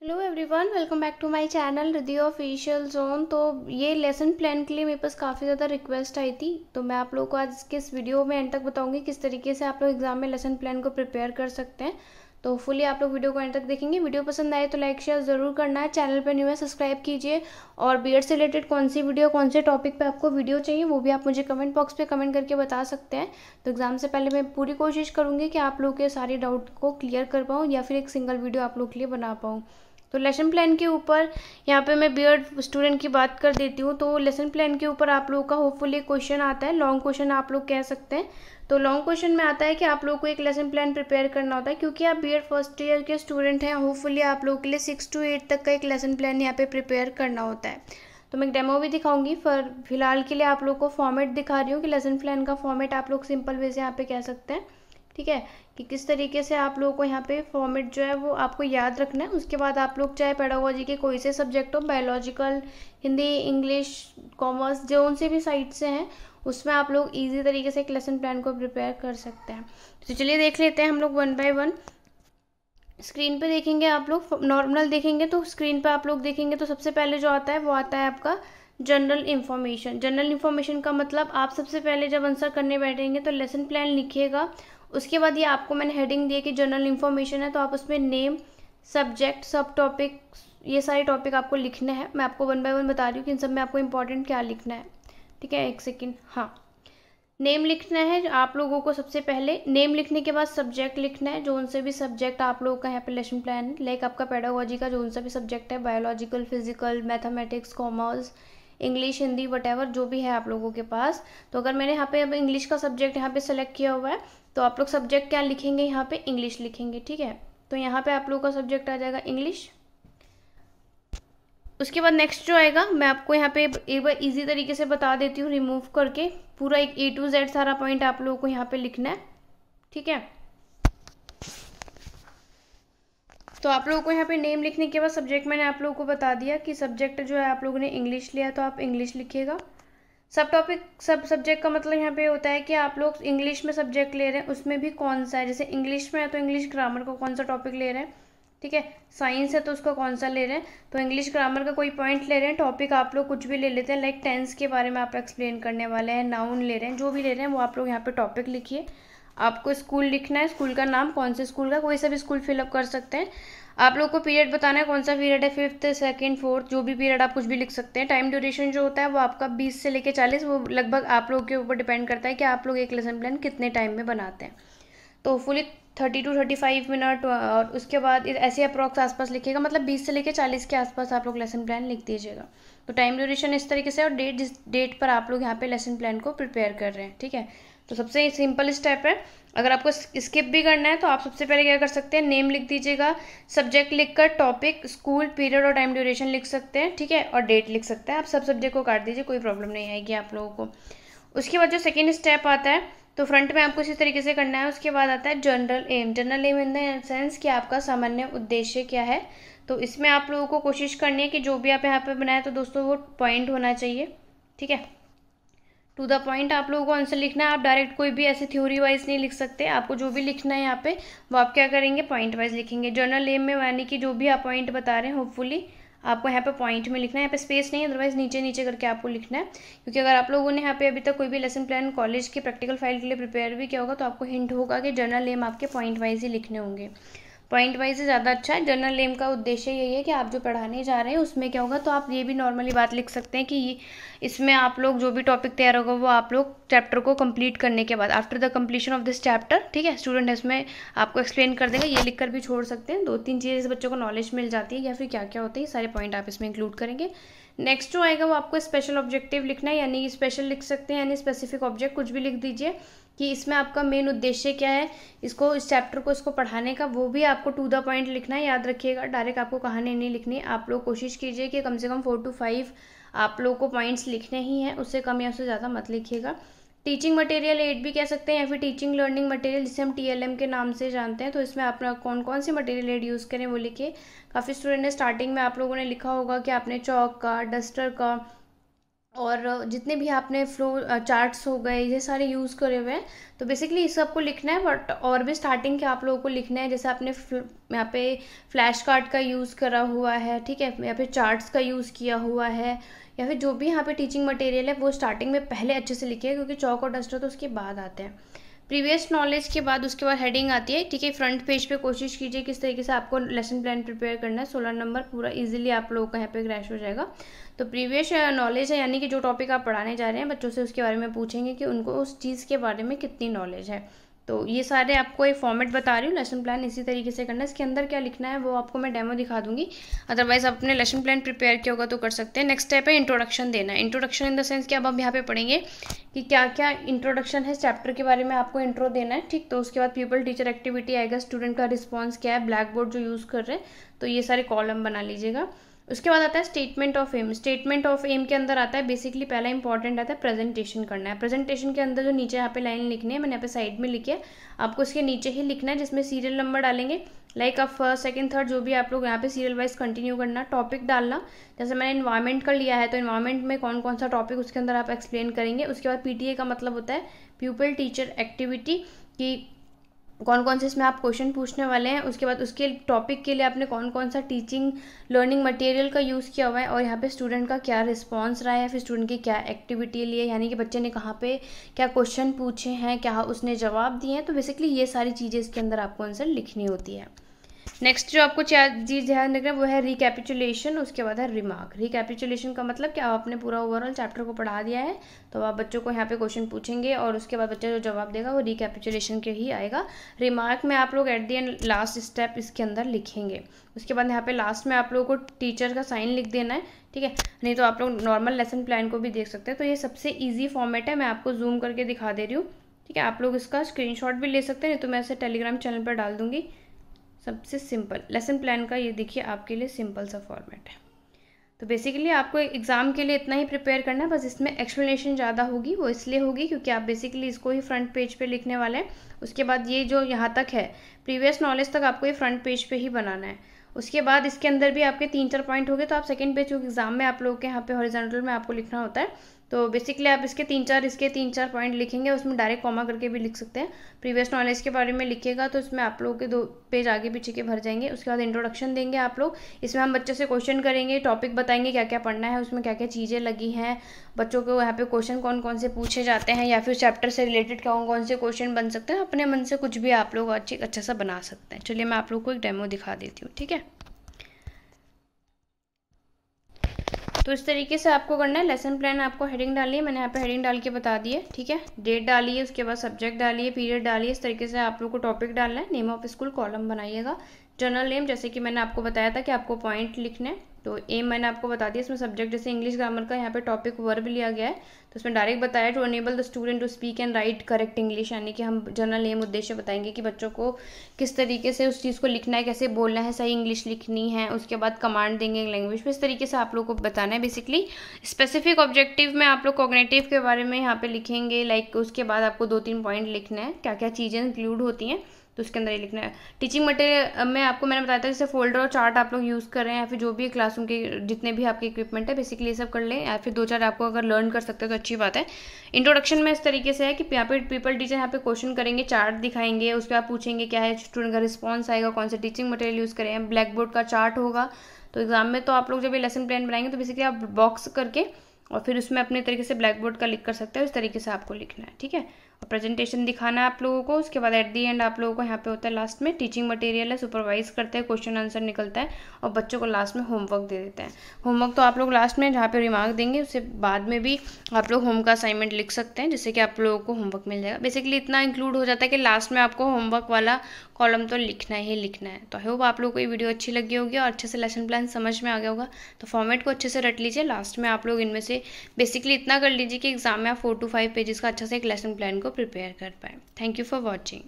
Hello everyone, welcome back to my channel Riddhi official zone. तो ये lesson plan के लिए मेरे पास काफ़ी ज़्यादा रिक्वेस्ट आई थी, तो मैं आप लोगों को आज के इस वीडियो में एंड तक बताऊंगी किस तरीके से आप लोग एग्जाम में लेसन प्लान को प्रिपेयर कर सकते हैं। तो फुली आप लोग वीडियो को एंड तक देखेंगे। वीडियो पसंद आए तो लाइक शेयर ज़रूर करना है, चैनल पर न्यू है सब्सक्राइब कीजिए। और बीएड से रिलेटेड कौन सी वीडियो, कौन से टॉपिक पे आपको वीडियो चाहिए वो भी आप मुझे कमेंट बॉक्स पे कमेंट करके बता सकते हैं। तो एग्जाम से पहले मैं पूरी कोशिश करूँगी कि आप लोग के सारे डाउट को क्लियर कर पाऊँ या फिर एक सिंगल वीडियो आप लोग के लिए बना पाऊँ। तो लेसन प्लान के ऊपर यहाँ पे मैं बीएड स्टूडेंट की बात कर देती हूँ। तो लेसन प्लान के ऊपर आप लोगों का होपफुली क्वेश्चन आता है, लॉन्ग क्वेश्चन आप लोग कह सकते हैं। तो लॉन्ग क्वेश्चन में आता है कि आप लोगों को एक लेसन प्लान प्रिपेयर करना होता है, क्योंकि आप बीएड फर्स्ट ईयर के स्टूडेंट हैं। होपफुली आप लोगों के लिए 6 to 8 तक का एक लेसन प्लान यहाँ पे प्रिपेयर करना होता है। तो मैं एक डेमो भी दिखाऊंगी। फिलहाल के लिए आप लोग को फॉर्मेट दिखा रही हूँ कि लेसन प्लान का फॉर्मेट आप लोग सिंपल वे से यहाँ पे कह सकते हैं। ठीक है, कि किस तरीके से आप लोगों को यहाँ पे फॉर्मेट जो है वो आपको याद रखना है। उसके बाद आप लोग चाहे पेडागोजी के कोई से सब्जेक्ट हो, बायोलॉजिकल, हिंदी, इंग्लिश, कॉमर्स, जो उनसे भी साइड से हैं, उसमें आप लोग इजी तरीके से एक लेसन प्लान को प्रिपेयर कर सकते हैं। तो चलिए देख लेते हैं हम लोग वन बाय वन। स्क्रीन पे देखेंगे आप लोग, नॉर्मल देखेंगे तो स्क्रीन पे आप लोग देखेंगे तो सबसे पहले जो आता है वो आता है आपका जनरल इन्फॉर्मेशन। जनरल इन्फॉर्मेशन का मतलब आप सबसे पहले जब आंसर करने बैठेंगे तो लेसन प्लान लिखिएगा। उसके बाद ये आपको मैंने हेडिंग दी है कि जनरल इन्फॉर्मेशन है, तो आप उसमें नेम, सब्जेक्ट, सब टॉपिक, ये सारे टॉपिक आपको लिखने हैं। मैं आपको वन बाय वन बता रही हूँ कि इन सब में आपको इंपॉर्टेंट क्या लिखना है। ठीक है, एक सेकेंड। हाँ, नेम लिखना है आप लोगों को। सबसे पहले नेम लिखने के बाद सब्जेक्ट लिखना है, जो उनसे भी सब्जेक्ट आप लोगों का यहाँ पे लेसन प्लान है। लाइक आपका पेडागोजी का जो उनसे भी सब्जेक्ट है, biological, physical, mathematics, commerce, English, Hindi, whatever जो भी है आप लोगों के पास। तो अगर मैंने यहाँ पे अब इंग्लिश का सब्जेक्ट यहाँ पे सेलेक्ट किया हुआ है, तो आप लोग सब्जेक्ट क्या लिखेंगे, यहाँ पे इंग्लिश लिखेंगे। ठीक है, तो यहाँ पे आप लोगों का सब्जेक्ट आ जाएगा इंग्लिश। उसके बाद नेक्स्ट जो आएगा, मैं आपको यहाँ पे एक बार इजी तरीके से बता देती हूँ रिमूव करके। पूरा एक A to Z सारा पॉइंट आप लोगों को यहाँ पे लिखना है। ठीक है, तो आप लोगों को यहाँ पे नेम लिखने के बाद सब्जेक्ट मैंने आप लोगों को बता दिया कि सब्जेक्ट जो है आप लोगों ने इंग्लिश लिया, तो आप इंग्लिश लिखिएगा। सब टॉपिक, सब सब्जेक्ट का मतलब यहाँ पे होता है कि आप लोग इंग्लिश में सब्जेक्ट ले रहे हैं, उसमें भी कौन सा है। जैसे इंग्लिश में है तो इंग्लिश ग्रामर का कौन सा टॉपिक ले रहे हैं। ठीक है, साइंस है तो उसका कौन सा ले रहे हैं। तो इंग्लिश ग्रामर का कोई पॉइंट ले रहे हैं, टॉपिक आप लोग कुछ भी ले लेते हैं। लाइक टेंस के बारे में आप एक्सप्लेन करने वाले हैं, नाउन ले रहे हैं, जो भी ले रहे हैं वो आप लोग यहाँ पे टॉपिक लिखिए। आपको स्कूल लिखना है, स्कूल का नाम, कौन से स्कूल का, कोई सा भी स्कूल फिलअप कर सकते हैं। आप लोग को पीरियड बताना है, कौन सा पीरियड है, फिफ्थ, सेकंड, फोर्थ, जो भी पीरियड, आप कुछ भी लिख सकते हैं। टाइम ड्यूरेशन जो होता है वो आपका 20 से लेकर 40, वो लगभग आप लोग के ऊपर डिपेंड करता है कि आप लोग एक लेसन प्लान कितने टाइम में बनाते हैं। तो फुली 30 to 35 मिनट। और उसके बाद ऐसे अप्रॉक्स आसपास लिखिएगा, मतलब 20 से लेकर 40 के आसपास आप लोग लेसन प्लान लिख दीजिएगा। तो टाइम ड्यूरेशन इस तरीके से, और डेट, जिस डेट पर आप लोग यहाँ पे लेसन प्लान को प्रिपेयर कर रहे हैं। ठीक है, तो सबसे सिंपल स्टेप है। अगर आपको स्किप भी करना है तो आप सबसे पहले क्या कर सकते हैं, नेम लिख दीजिएगा, सब्जेक्ट लिखकर टॉपिक, स्कूल, पीरियड और टाइम ड्यूरेशन लिख सकते हैं। ठीक है, और डेट लिख सकते हैं। आप सब सब्जेक्ट को काट दीजिए, कोई प्रॉब्लम नहीं आएगी आप लोगों को। उसके बाद जो सेकेंड स्टेप आता है, तो फ्रंट में आपको इसी तरीके से करना है। उसके बाद आता है general aim. General aim in the sense कि आपका सामान्य उद्देश्य क्या है। तो इसमें आप लोगों को कोशिश करनी है कि जो भी आप यहाँ पे बनाए तो दोस्तों वो पॉइंट होना चाहिए। ठीक है, टू द पॉइंट आप लोगों को आंसर लिखना है। आप डायरेक्ट कोई भी ऐसे थ्योरी वाइज नहीं लिख सकते। आपको जो भी लिखना है यहाँ पे वो आप क्या करेंगे, पॉइंट वाइज लिखेंगे। जनरल एम में यानी कि जो भी आप पॉइंट बता रहे हैं होपफुली आपको यहाँ पे पॉइंट में लिखना है। यहाँ पे स्पेस नहीं है, अदरवाइज नीचे नीचे करके आपको लिखना है। क्योंकि अगर आप लोगों ने यहाँ पे अभी तक कोई भी लेसन प्लान कॉलेज के प्रैक्टिकल फाइल के लिए प्रिपेयर भी किया होगा तो आपको हिंट होगा कि जनरल एम आपके पॉइंट वाइज ही लिखने होंगे। पॉइंट वाइज से ज़्यादा अच्छा है। जनरल एम का उद्देश्य यही है कि आप जो पढ़ाने जा रहे हैं उसमें क्या होगा, तो आप ये भी नॉर्मली बात लिख सकते हैं कि इसमें आप लोग जो भी टॉपिक तैयार होगा वो आप लोग चैप्टर को कंप्लीट करने के बाद, after the completion of this chapter, ठीक है, स्टूडेंट इसमें आपको एक्सप्लेन कर देगा। ये लिख कर भी छोड़ सकते हैं। 2-3 चीज़ें से बच्चों को नॉलेज मिल जाती है, या फिर क्या क्या होते हैं, सारे पॉइंट आप इसमें इंक्लूड करेंगे। नेक्स्ट जो आएगा वो आपको स्पेशल ऑब्जेक्टिव लिखना है, यानी स्पेशल लिख सकते हैं, यानी स्पेसिफिक ऑब्जेक्ट कुछ भी लिख दीजिए कि इसमें आपका मेन उद्देश्य क्या है, इसको, इस चैप्टर को, इसको पढ़ाने का, वो भी आपको टू द पॉइंट लिखना है। याद रखिएगा, डायरेक्ट आपको कहानी नहीं लिखनी। आप लोग कोशिश कीजिए कि कम से कम 4 to 5 आप लोग को पॉइंट्स लिखने ही हैं, उससे कम या उससे ज़्यादा मत लिखिएगा। टीचिंग मटेरियल एड भी कह सकते हैं, या फिर टीचिंग लर्निंग मटेरियल जिसे हम TLM के नाम से जानते हैं। तो इसमें आप कौन कौन से मटेरियल एड यूज़ करें वो लिखिए। काफ़ी स्टूडेंट ने स्टार्टिंग में आप लोगों ने लिखा होगा कि आपने चौक का, डस्टर का और जितने भी आपने फ्लो चार्ट्स हो गए ये सारे यूज़ करे हुए हैं। तो बेसिकली इस सबको लिखना है, बट और भी स्टार्टिंग के आप लोगों को लिखना है, जैसे आपने यहाँ पे फ्लैश कार्ड का यूज़ करा हुआ है, ठीक है, या फिर चार्ट्स का यूज़ किया हुआ है, या फिर जो भी यहाँ पे टीचिंग मटेरियल है वो स्टार्टिंग में पहले अच्छे से लिखिए, क्योंकि चौक और डस्टर तो उसके बाद आते हैं। प्रीवियस नॉलेज के बाद उसके बाद हेडिंग आती है, ठीक है। फ्रंट पेज पे कोशिश कीजिए किस तरीके से आपको लेसन प्लान प्रिपेयर करना है। 16 नंबर पूरा इजीली आप लोगों का यहाँ पे क्रैश हो जाएगा। तो प्रीवियस नॉलेज है, यानी कि जो टॉपिक आप पढ़ाने जा रहे हैं बच्चों से उसके बारे में पूछेंगे कि उनको उस चीज़ के बारे में कितनी नॉलेज है। तो ये सारे आपको एक फॉर्मेट बता रही हूँ, लेसन प्लान इसी तरीके से करना है। इसके अंदर क्या लिखना है वो आपको मैं डेमो दिखा दूंगी, अदरवाइज आप अपने लेसन प्लान प्रिपेयर किया होगा तो कर सकते हैं। नेक्स्ट स्टेप है इंट्रोडक्शन देना है। इंट्रोडक्शन इन द सेंस कि अब हम यहाँ पे पढ़ेंगे कि क्या क्या इंट्रोडक्शन है, चैप्टर के बारे में आपको इंट्रो देना है, ठीक। तो उसके बाद पीपल टीचर एक्टिविटी आएगा, स्टूडेंट का रिस्पॉन्स क्या है, ब्लैक बोर्ड जो यूज़ कर रहे हैं, तो ये सारे कॉलम बना लीजिएगा। उसके बाद आता है statement of aim. Statement of aim के अंदर आता है बेसिकली पहला इंपॉर्टेंट आता है प्रेजेंटेशन करना है। प्रेजेंटेशन के अंदर जो नीचे यहाँ पे लाइन लिखनी है, मैंने यहाँ पे साइड में लिखी है, आपको इसके नीचे ही लिखना है, जिसमें सीरियल नंबर डालेंगे, लाइक आप फर्स्ट सेकंड थर्ड जो भी आप लोग यहाँ पे सीरियल वाइज कंटिन्यू करना। टॉपिक डालना, जैसे मैंने इन्वायरमेंट का लिया है तो इन्वायरमेंट में कौन कौन सा टॉपिक उसके अंदर आप एक्सप्लेन करेंगे। उसके बाद पीटीए का मतलब होता है प्यूपिल टीचर एक्टिविटी, कि कौन कौन से इसमें आप क्वेश्चन पूछने वाले हैं। उसके बाद उसके टॉपिक के लिए आपने कौन कौन सा टीचिंग लर्निंग मटेरियल का यूज़ किया हुआ है, और यहाँ पे स्टूडेंट का क्या रिस्पांस रहा है, फिर स्टूडेंट की क्या एक्टिविटी ली है, यानी कि बच्चे ने कहाँ पे क्या क्वेश्चन पूछे हैं, क्या उसने जवाब दिए हैं। तो बेसिकली ये सारी चीज़ें इसके अंदर आपको आंसर लिखनी होती है। नेक्स्ट जो आपको चीज़ ध्यान रखना है वो है रिकैपिचुलेशन, उसके बाद है रिमार्क। रिकैपिचुलेशन का मतलब कि आपने पूरा ओवरऑल चैप्टर को पढ़ा दिया है, तो आप बच्चों को यहाँ पे क्वेश्चन पूछेंगे और उसके बाद बच्चा जो जवाब देगा वो रिकैपिचुलेशन के ही आएगा। रिमार्क में आप लोग at the and last step इसके अंदर लिखेंगे। उसके बाद यहाँ पे लास्ट में आप लोगों को टीचर का साइन लिख देना है, ठीक है, नहीं तो आप लोग नॉर्मल लेसन प्लान को भी देख सकते हैं। तो ये सबसे ईजी फॉर्मेट है, मैं आपको जूम करके दिखा दे रही हूँ, ठीक है। आप लोग इसका स्क्रीनशॉट भी ले सकते हैं, नहीं तो मैं ऐसे टेलीग्राम चैनल पर डाल दूँगी। सबसे सिंपल लेसन प्लान का ये देखिए आपके लिए सिंपल सा फॉर्मेट है। तो बेसिकली आपको एग्ज़ाम के लिए इतना ही प्रिपेयर करना है, बस इसमें एक्सप्लेनेशन ज़्यादा होगी, वो इसलिए होगी क्योंकि आप बेसिकली इसको ही फ्रंट पेज पे लिखने वाले हैं। उसके बाद ये जो यहाँ तक है प्रीवियस नॉलेज तक आपको ये फ्रंट पेज पे ही बनाना है। उसके बाद इसके अंदर भी आपके 3-4 पॉइंट हो गए, तो आप सेकंड पेज क्योंकि एग्जाम में आप लोगों के यहाँ पे हॉरिजॉन्टल में आपको लिखना होता है, तो बेसिकली आप इसके 3-4 पॉइंट लिखेंगे, उसमें डायरेक्ट कॉमा करके भी लिख सकते हैं। प्रीवियस नॉलेज के बारे में लिखिएगा तो इसमें आप लोगों के 2 पेज आगे पीछे के भर जाएंगे। उसके बाद इंट्रोडक्शन देंगे आप लोग, इसमें हम बच्चे से क्वेश्चन करेंगे, टॉपिक बताएंगे क्या क्या पढ़ना है, उसमें क्या क्या चीज़ें लगी हैं, बच्चों को यहाँ पे क्वेश्चन कौन कौन से पूछे जाते हैं, या फिर चैप्टर से रिलेटेड कौन कौन से क्वेश्चन बन सकते हैं। अपने मन से कुछ भी आप लोग अच्छा सा बना सकते हैं। चलिए मैं आप लोग को एक डेमो दिखा देती हूँ, ठीक है। तो इस तरीके से आपको करना है। लेसन प्लान आपको हेडिंग डाली है, मैंने यहाँ पे हेडिंग डाल के बता दी है, ठीक है। डेट डालिए, उसके बाद सब्जेक्ट डालिए, पीरियड डालिए, इस तरीके से आप लोग को टॉपिक डालना है। नेम ऑफ स्कूल कॉलम बनाइएगा। जर्नल नेम जैसे कि मैंने आपको बताया था कि आपको पॉइंट लिखने हैं, तो एम मैंने आपको बता दिया। इसमें सब्जेक्ट जैसे इंग्लिश ग्रामर का यहाँ पे टॉपिक वर्ब लिया गया है, तो इसमें डायरेक्ट बताया to enable the student to speak and write correct English, यानी कि हम जनरल एम उद्देश्य बताएंगे कि बच्चों को किस तरीके से उस चीज़ को लिखना है, कैसे बोलना है, सही इंग्लिश लिखनी है। उसके बाद कमांड देंगे लैंग्वेज में, इस तरीके से आप लोग को बताना है। बेसिकली स्पेसिफिक ऑब्जेक्टिव में आप लोग कॉग्निटिव के बारे में यहाँ पे लिखेंगे, लाइक उसके बाद आपको 2-3 पॉइंट लिखना है, क्या क्या चीज़ें इंक्लूड होती हैं, तो उसके अंदर ये लिखना है। टीचिंग मटेरियल में आपको मैंने बताया था जैसे फोल्डर और चार्ट आप लोग यूज़ कर रहे हैं, या फिर जो भी क्लासरूम के जितने भी आपके इक्विपमेंट है बेसिकली ये सब कर लें, या फिर 2-4 आपको अगर लर्न कर सकते हैं तो अच्छी बात है। इंट्रोडक्शन में इस तरीके से है कि यहाँ पे पीपल टीचर यहाँ पे क्वेश्चन करेंगे, चार्ट दिखाएंगे, उसके बाद पूछेंगे क्या है, स्टूडेंट का रिस्पॉन्स आएगा, कौन सा टीचिंग मटेरियल यूज़ करें, ब्लैक बोर्ड का चार्ट होगा। तो एग्जाम में तो आप लोग जब ये लेसन प्लान बनाएंगे तो बेसिकली आप बॉक्स करके और फिर उसमें अपने तरीके से ब्लैक बोर्ड का लिख कर सकते हैं, उस तरीके से आपको लिखना है, ठीक है। और प्रेजेंटेशन दिखाना है आप लोगों को। उसके बाद एट दी एंड आप लोगों को यहाँ पे होता है लास्ट में टीचिंग मटेरियल है, सुपरवाइज करते हैं, क्वेश्चन आंसर निकलता है और बच्चों को लास्ट में होमवर्क दे देते हैं। होमवर्क तो आप लोग लास्ट में जहाँ पे रिमार्क देंगे उससे बाद में भी आप लोग होम का असाइनमेंट लिख सकते हैं, जिससे कि आप लोगों को होमवर्क मिल जाएगा। बेसिकली इतना इंक्लूड हो जाता है कि लास्ट में आपको होमवर्क वाला कॉलम तो लिखना ही लिखना है। तो आई होप आप लोगों को ये वीडियो अच्छी लगी होगी और अच्छे से लेसन प्लान समझ में आ गया होगा। तो फॉर्मेट को अच्छे से रट लीजिए, लास्ट में आप लोग इनमें से बेसिकली इतना कर लीजिए कि एग्जाम में आप 4 to 5 पेजेस का अच्छा से एक लेसन प्लान को प्रिपेयर कर पाए। Thank you for watching.